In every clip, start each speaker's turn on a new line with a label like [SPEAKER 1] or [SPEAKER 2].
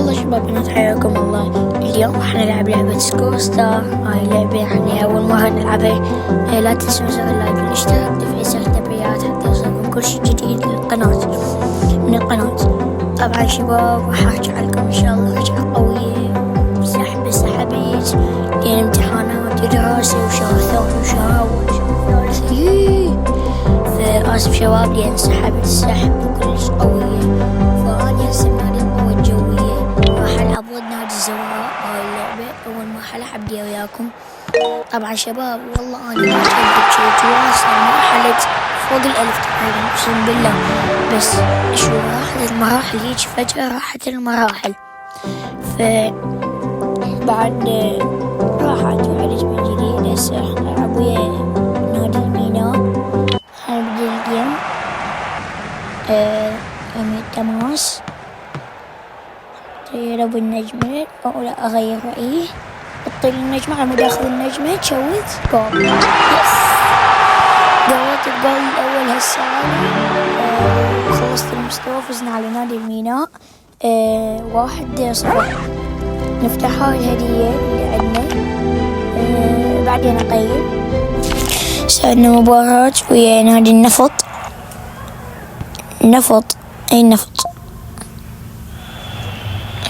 [SPEAKER 1] والله شباب بنات حياكم الله. اليوم راح نلعب لعبة سكور ستار. هاي اللعبة يعني أول مرة نلعبها. لا تنسوا زر اللايك والاشتراك تفعيل زر التنبيهات حتى يوصلكم كل شيء جديد من القناة. طبعا شباب راح أرجع لكم إن شاء الله رجعة قوية سحبيت لين امتحانات ودراسة وشهر ثاني وشهر ثالث. فآسف شباب لأن سحبت السحب وكلش قوية. فأنا هسه بنادي القوة الجوية راح ألعب ضد نادي الزوراء. هاي اللعبة أول مرحلة أبدي وياكم. طبعا شباب والله أنا ما أحب تواصل مرحلة فوق 1000 تقريبا أقسم بالله. بس شو راحت المراحل هيج فجأة راحت المراحل. بعد راحت وعدت من جديد. هسه راح نلعب ويا نادي الميناء. حنبدي الجيم التماس. طير ابو النجمة او لا اغير رأيي. اطير النجمة على مود اخذ النجمة تشوت جول. يس جولت الجول الاول هسه. خلصت المستوى فزنا على نادي الميناء 1-0. نفتح هاي الهدية اللي عندنا. بعدين اقيم. سوينا مباراة ويا نادي النفط. اي النفط.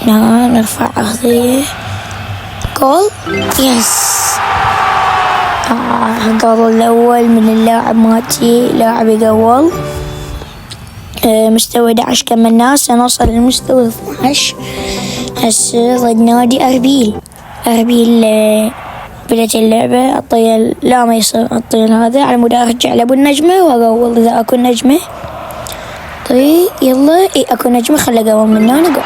[SPEAKER 1] نرفع أرضية جول. يس الجول الأول من اللاعب ماتي لاعب جول. مستوى 11 كملناه. سنوصل للمستوى 12 هسه ضد نادي أربيل. بدأت اللعبة أطيل. لا ما يصير أطيل هذا على مود أرجع لأبو النجمة وأقول إذا أكو نجمة. طيب يلا أكو نجمة خلي أقول من هنا جول.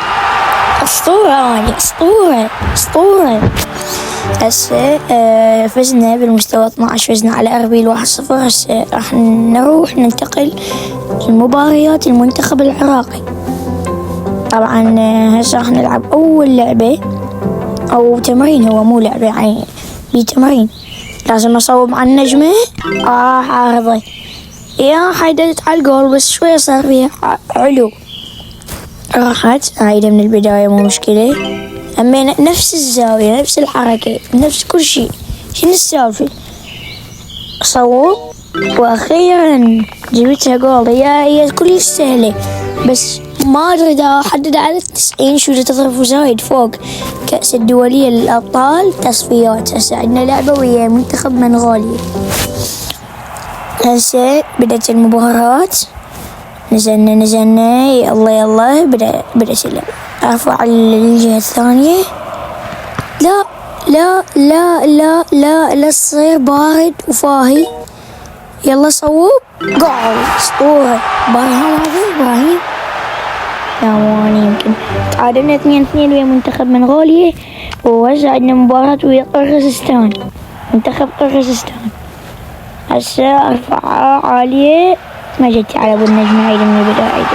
[SPEAKER 1] أسطورة. هسه فزنا بالمستوى 12. فزنا على أربيل 1-0. هسه راح نروح ننتقل لمباريات المنتخب العراقي. طبعا هسه راح نلعب أول لعبة أو تمرين. هو مو لعبة يعني بتمرين. لازم أصوب على النجمة. عارضة يا حيدت على الجول بس شوية صار فيها علو. راحت عايدة من البداية مو مشكلة. أما نفس الزاوية نفس الحركة نفس كل شيء. شنو السالفة؟ صوب وأخيرا جبتها جول. هي كلش سهلة بس ما أدري إذا أحدد على 90 شو تضرب زايد فوق. كأس الدولية للأبطال تصفيات. هسه عندنا لعبة ويا منتخب منغوليا. هسه بدأت المباراة. نزلنا يلا بدأت اللعبة. أرفع الجهة الثانية. لا تصير بارد وفاهي. يلا صوب جول. أسطورة إبراهيم. لا مو يمكن. تعادلنا 2-2 ويا منتخب منغوليا. وهسه عندنا مباراة ويا قرغيزستان. منتخب قرغيزستان. هسه ارفعها عالية. ما جت على ابو النجمة. عيد من البداية.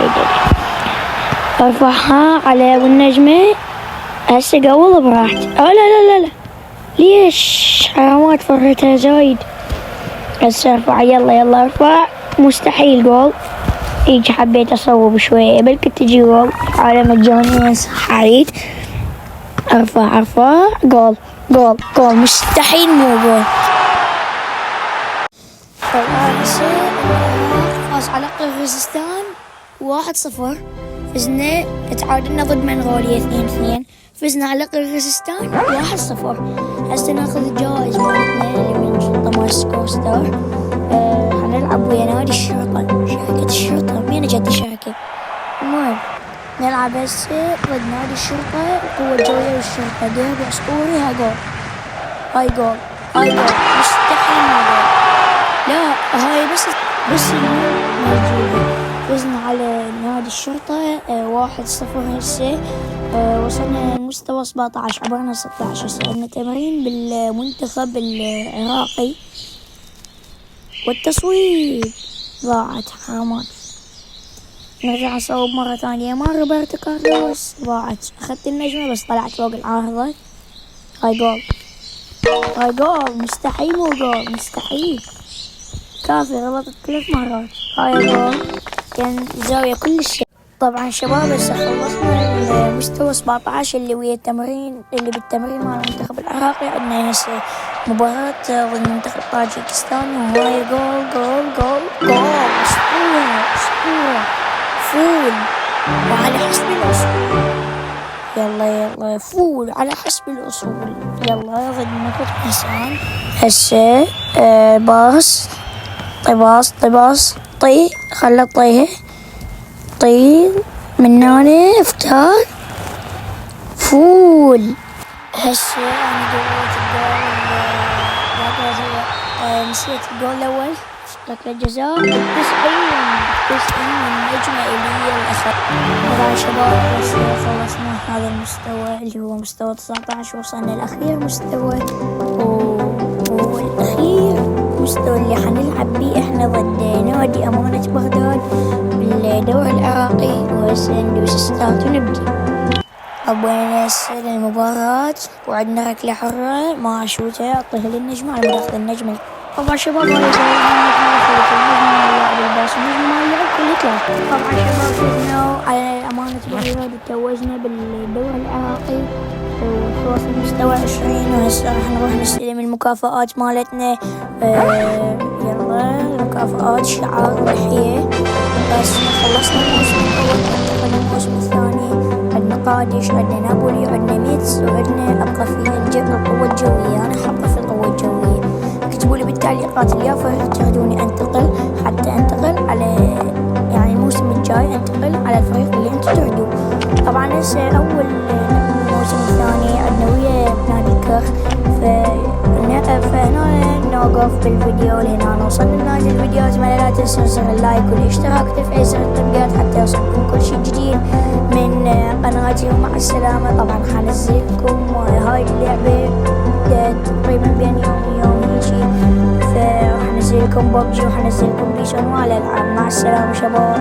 [SPEAKER 1] ارفعها على ابو النجمة. هسه قول براحتي. لا ليش حرامات فرتها زايد. هسه ارفع. يلا ارفع. مستحيل جول. ايج حبيت اصوب شوية بل كنت تجي جول على مجانية صح عليك. ارفع جول مستحيل مو جول. فاز على قرغيزستان 1-0. فزنا تعادلنا ضد منغوليا 2-2. فزنا على قرغيزستان 1-0. هسه ناخذ الجوائز مالتنا اللي من شرطة مال سكور ستار. حنلعب ويا نادي الشرطة. شركة الشرطة. مين جت الشركة؟ المهم نلعب هسه ضد نادي الشرطة القوة الجوية والشرطة. ديربي أسطوري. هاي جول مستحيل ما جول. لا هاي بس موجودة. فزنا على نادي الشرطة 1-0. هسه وصلنا لمستوى 17. عبرنا 16. هسه عندنا تمرين بالمنتخب العراقي. والتصويب ضاعت حرامات. نرجع نصوب مرة ثانية مع روبرتو كارلوس. ضاعت. أخذت النجمة بس طلعت فوق العارضة. هاي جول مستحيل مو جول. مستحيل كافي. غلطت 3 مرات. هاي جول كان زاوية كل شيء. طبعا شباب هسه خلصنا مستوى 17 اللي ويا التمرين اللي بالتمرين مع المنتخب العراقي. عندنا هسه مباراة ضد منتخب طاجيكستان، وهاي جول أسطورة فول وعلى حسب الأصول. يلا فول على حسب الأصول. يلا ضد منتخب حسان هسه باص خلى طي من هنا افتار فول. هسه انا دورت الجول نسيت الجول الاول ركلة جزاء 90 النجمة ايليا الاسد. طبعا شباب بس خلصنا هذا المستوى اللي هو مستوى 19 وصلنا الاخير مستوى المستوى اللي حنلعب بيه احنا ضد نادي أمانة بغداد بالدوري العراقي، وهسه ندوس ستارت ونبدي. أبونا هسه للمباراة وعندنا ركلة حرة مع شوتة أعطيها للنجمة على مداخل النجمة. طبعا شباب هاي النجمة الباص النجمة ما يلعب كل يطلع. طبعا شباب فزنا على أمانة بغداد وتوجنا بالدوري العراقي وخلص المستوى 20، وهسه راح نروح نستلم المكافآت مالتنا. يلا المكافآت شعار ضحية. بس خلصنا الموسم الأول ننتقل للموسم الثاني. عندنا قادش، عندنا نابولي، عندنا ميتس، وعندنا أبقى في القوة الجوية. أنا حابة في القوة الجوية. اكتبوا لي بالتعليقات اليافا تريدوني أنتقل حتى أنتقل على يعني الموسم الجاي أنتقل على الفريق اللي أنتم تريدوه. طبعا هسه أول الموسم الثاني عندنا ويا نادي الكخ، فهنا نوقف بالفيديو لهنا. وصلنا لنهاية الفيديو. أتمنى لا تنسوا زر اللايك والاشتراك وتفعيل زر التنبيهات حتى يوصلكم كل شيء جديد من قناتي. ومع السلامة. طبعا حنزلكم هاي اللعبة تقريبا بين يوم هيجي، فراح انزلكم ببجي وحنزلكم بيس انواع الالعاب. مع السلامة شباب.